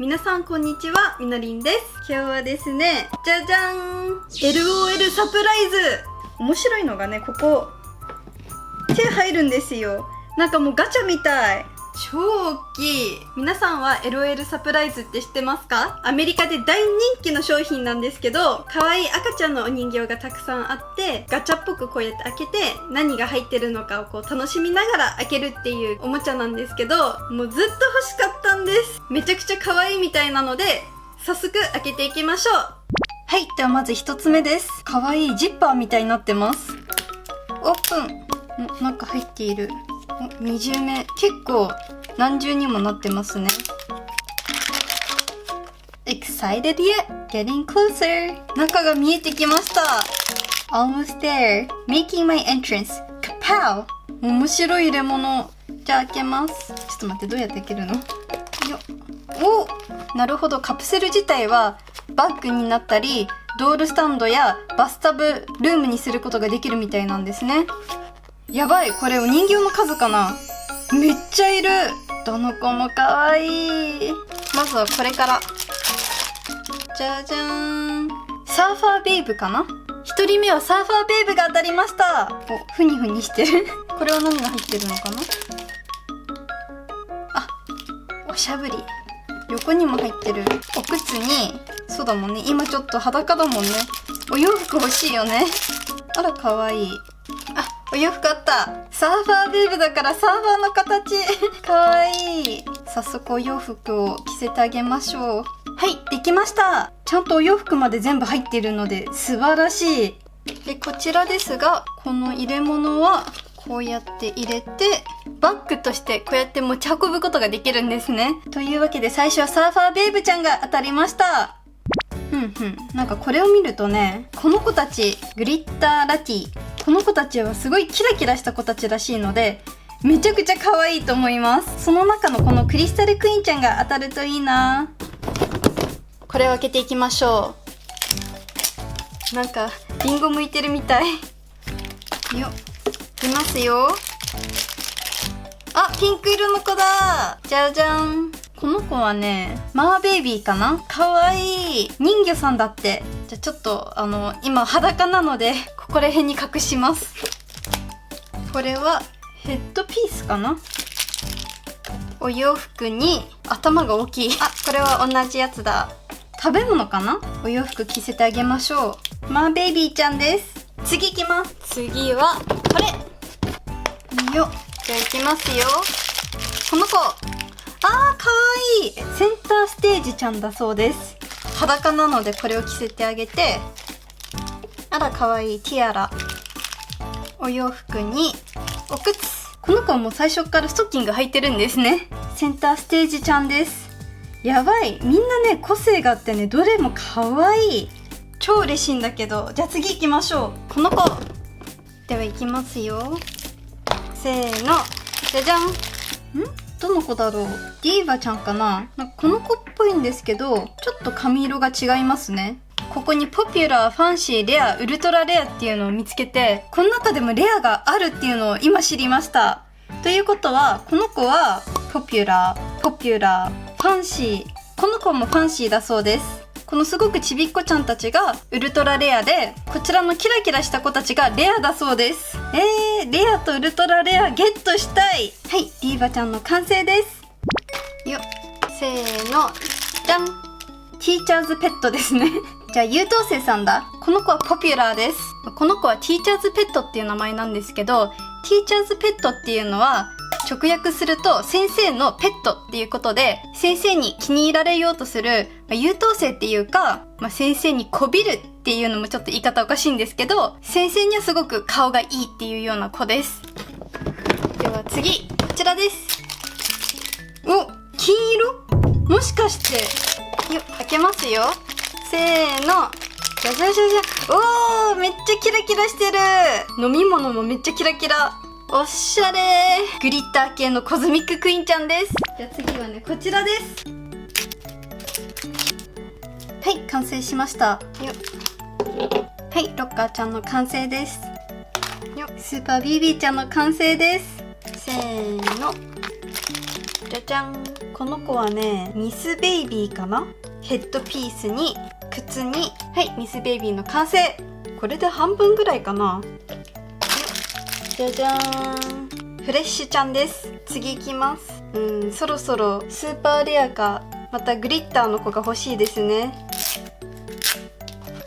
皆さんこんにちは、みのりんです。今日はですね、じゃじゃん LOL サプライズ。面白いのがね、ここ手入るんですよ。なんかもうガチャみたい。超大きい。皆さんは LOL サプライズって知ってますか？アメリカで大人気の商品なんですけど、可愛い赤ちゃんのお人形がたくさんあって、ガチャっぽくこうやって開けて何が入ってるのかをこう楽しみながら開けるっていうおもちゃなんですけど、もうずっと欲しかったんです。めちゃくちゃ可愛いみたいなので、早速開けていきましょう。はい、ではまず一つ目です。可愛いジッパーみたいになってます。オープン。なんか入っている。二重目。結構何重にもなってますね。Excited yet? Getting closer. 中が見えてきました。Almost there. Making my entrance. Kapow! 面白い入れ物。じゃあ開けます。ちょっと待って、どうやって開けるの？お！なるほど、カプセル自体はバッグになったり、ドールスタンドやバスタブルームにすることができるみたいなんですね。やばい、これお人形の数かな？めっちゃいる。どの子もかわいい。まずはこれから。じゃじゃーん。サーファーベイブかな？一人目はサーファーベイブが当たりました。お、ふにふにしてる。これは何が入ってるのかな？あ、おしゃぶり。横にも入ってる。お靴に、そうだもんね。今ちょっと裸だもんね。お洋服欲しいよね。あら、かわいい。あ、お洋服あった。サーファーベイブだからサーファーの形。かわいい。早速お洋服を着せてあげましょう。はい、できました。ちゃんとお洋服まで全部入っているので素晴らしい。で、こちらですが、この入れ物はこうやって入れて、バッグとしてこうやって持ち運ぶことができるんですね。というわけで最初はサーファーベイブちゃんが当たりました。なんかこれを見るとね、この子たち、グリッターラティ。この子たちはすごいキラキラした子たちらしいので、めちゃくちゃ可愛いと思います。その中のこのクリスタルクイーンちゃんが当たるといいな。これを開けていきましょう。なんかリンゴ剥いてるみたい。よっ、いますよ。あ、ピンク色の子だ。じゃじゃん。この子はね、マーベイビーかな？かわいい。人魚さんだって。じゃ、ちょっと、今裸なので、ここら辺に隠します。これは、ヘッドピースかな？お洋服に、頭が大きい。あ、これは同じやつだ。食べ物かな？お洋服着せてあげましょう。マーベイビーちゃんです。次行きます。次は、これ。よっ。じゃあ行きますよ。この子。あー、かわいい。センターステージちゃんだそうです。裸なのでこれを着せてあげて、あら、かわいい。ティアラ。お洋服に、お靴。この子はもう最初からストッキング履いてるんですね。センターステージちゃんです。やばい。みんなね、個性があってね、どれもかわいい。超嬉しいんだけど。じゃあ次行きましょう。この子。では行きますよ。せーの。じゃじゃん。どの子だろう？ディーバちゃんかな？なんかこの子っぽいんですけど、ちょっと髪色が違いますね。ここにポピュラー、ファンシー、レア、ウルトラレアっていうのを見つけて、この中でもレアがあるっていうのを今知りました。ということは、この子はポピュラー、ファンシー。この子もファンシーだそうです。このすごくちびっこちゃんたちがウルトラレアで、こちらのキラキラした子たちがレアだそうです。レアとウルトラレアゲットしたい。はい、ディーバちゃんの完成です。よっ、せーの、じゃん。ティーチャーズペットですね。じゃあ優等生さんだ。この子はポピュラーです。この子はティーチャーズペットっていう名前なんですけど、ティーチャーズペットっていうのは、直訳すると先生のペットっていうことで、先生に気に入られようとする、優等生っていうか、先生にこびるっていうのもちょっと言い方おかしいんですけど、先生にはすごく顔がいいっていうような子です。では次、こちらです。お、金色？もしかして、よ、開けますよ。せーの。じゃじゃじゃじゃ。おー、めっちゃキラキラしてる。飲み物もめっちゃキラキラ。おしゃれー。グリッター系のコズミッククイーンちゃんです。じゃあ次はね、こちらです。はい、完成しましたよ。はい、ロッカーちゃんの完成ですよ。スーパービービーちゃんの完成です。せーの。じゃじゃん。この子はね、ミスベイビーかな。ヘッドピースに靴に、はい、ミスベイビーの完成。これで半分ぐらいかな。じゃじゃーん。フレッシュちゃんです。次行きます。そろそろスーパーレアかまたグリッターの子が欲しいですね。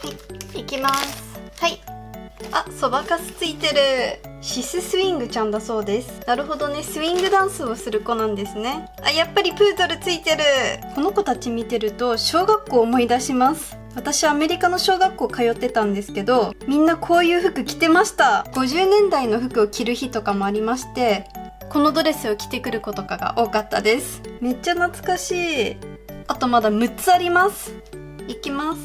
はい、行きます。はい。あ、そばかすついてる。シススイングちゃんだそうです。なるほどね、スイングダンスをする子なんですね。あ、やっぱりプードルついてる。この子たち見てると小学校を思い出します。私アメリカの小学校通ってたんですけど、みんなこういう服着てました。50年代の服を着る日とかもありまして、このドレスを着てくる子とかが多かったです。めっちゃ懐かしい。あとまだ6つあります。いきます。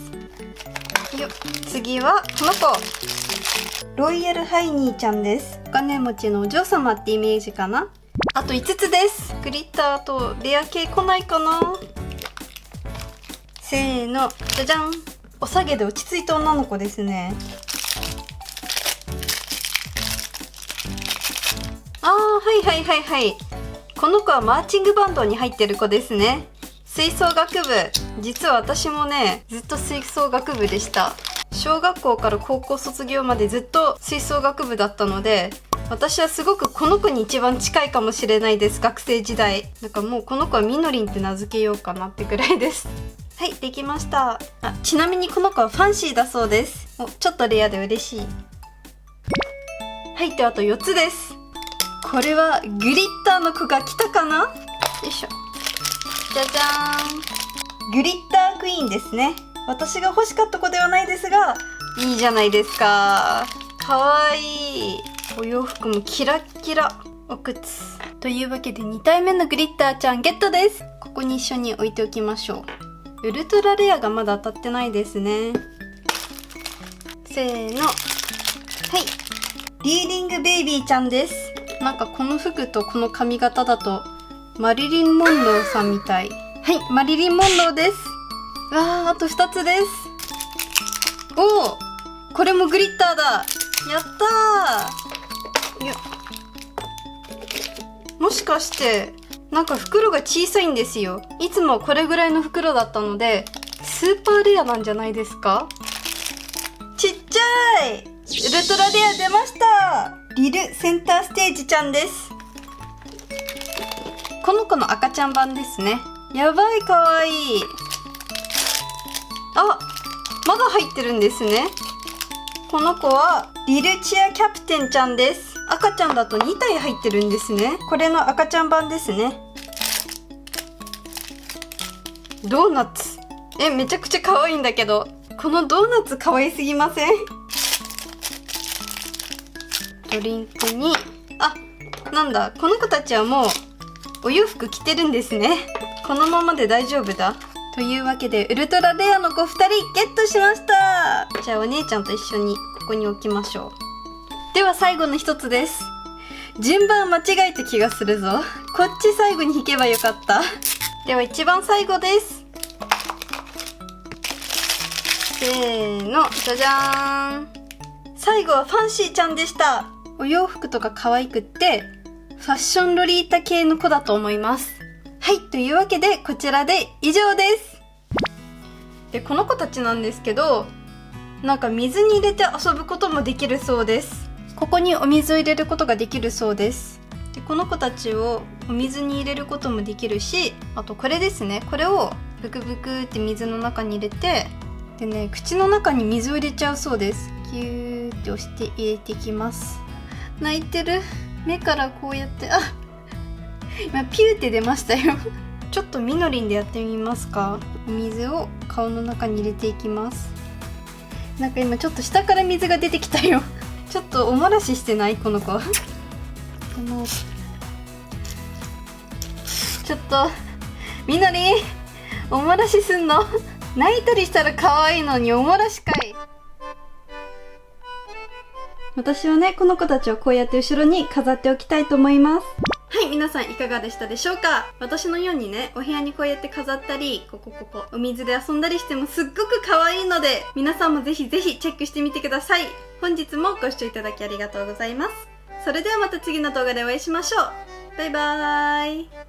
よっ、次はこの子。ロイヤルハイニーちゃんです。お金持ちのお嬢様ってイメージかな。あと5つです。グリッターとレア系来ないかな。せーの、じゃじゃん。お下げで落ち着いた女の子ですね。はいはいはいはい。この子はマーチングバンドに入ってる子ですね。吹奏楽部。実は私もね、ずっと吹奏楽部でした。小学校から高校卒業までずっと吹奏楽部だったので、私はすごくこの子に一番近いかもしれないです。学生時代。なんかもうこの子はみのりんって名付けようかなってくらいです。はい、できました。あ、ちなみにこの子はファンシーだそうです。お、ちょっとレアで嬉しい。はい、であと4つです。これはグリッターの子が来たかな。よいしょ。じゃじゃーん。グリッタークイーンですね。私が欲しかった子ではないですが、いいじゃないですか。かわいい。お洋服もキラッキラ。お靴。というわけで2体目のグリッターちゃんゲットです。ここに一緒に置いておきましょう。ウルトラレアがまだ当たってないですね。せーの。はい。リーディングベイビーちゃんです。なんかこの服とこの髪型だとマリリン・モンローさんみたい。はい、マリリン・モンローです。わー、あと2つです。おお、これもグリッターだ。やったー。よっ。もしかしてなんか袋が小さいんですよ。いつもこれぐらいの袋だったのでスーパーレアなんじゃないですか。ちっちゃいウルトラレア出ました。リルセンターステージちゃんです。この子の赤ちゃん版ですね。やばい、かわいい。あ、まだ入ってるんですね。この子はリルチアキャプテンちゃんです。赤ちゃんだと2体入ってるんですね。これの赤ちゃん版ですね。ドーナツ。めちゃくちゃ可愛いんだけど、このドーナツ可愛すぎません？ドリンクに、あ、なんだ、この子たちはもうお洋服着てるんですね。このままで大丈夫だ。というわけでウルトラレアの子2人ゲットしました。じゃあお姉ちゃんと一緒にここに置きましょう。では最後の一つです。順番間違えた気がするぞ。こっち最後に引けばよかった。では一番最後です。せーの、じゃじゃーん。最後はファンシーちゃんでした。お洋服とか可愛くってファッションロリータ系の子だと思います。はい、というわけでこちらで以上です。で、この子たちなんですけど、なんか水に入れて遊ぶこともできるそうです。ここにお水を入れることができるそうです。で、この子たちをお水に入れることもできるし、あとこれですね、これをブクブクって水の中に入れて、でね、口の中に水を入れちゃうそうです。キューって押して入れていきます。泣いてる。目からこうやって、あ、今ピューって出ましたよ。ちょっとみのりんでやってみますか。水を顔の中に入れていきます。なんか今ちょっと下から水が出てきたよ。ちょっとおもらししてないこの子。ちょっとみのりん、おもらしすんの？泣いたりしたら可愛いのにおもらしかい。私はね、この子たちをこうやって後ろに飾っておきたいと思います。はい、皆さんいかがでしたでしょうか？私のようにね、お部屋にこうやって飾ったり、ここお水で遊んだりしてもすっごく可愛いので、皆さんもぜひぜひチェックしてみてください。本日もご視聴いただきありがとうございます。それではまた次の動画でお会いしましょう。バイバーイ。